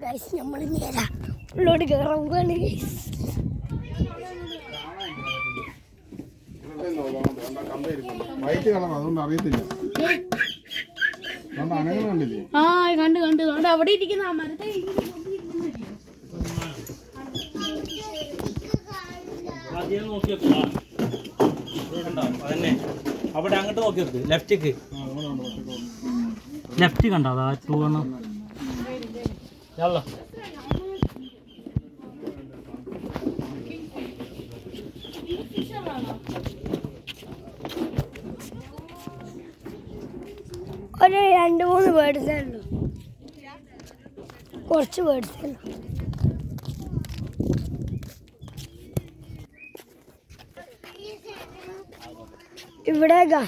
Guys നമ്മൾ നേരെ ഉള്ളോട്ട് കയറാൻ പോവാണ് ഗൈസ്. ആ കണ്ടു കണ്ടു കണ്ട് അവിടെ ഇരിക്കുന്ന ആ മരത്തെ അവിടെ അങ്ങോട്ട് നോക്കി വെക്ക്. ലെഫ്റ്റിക്ക് ലെഫ്റ്റ് കണ്ടോ? അതാ തൂവണം. ഒരു 2-3 ബേർഡ്സേ ഉള്ളൂ, കുറച്ച് ബേർഡ്സേ ഉള്ളൂ. ഇവിടെ അവിടെ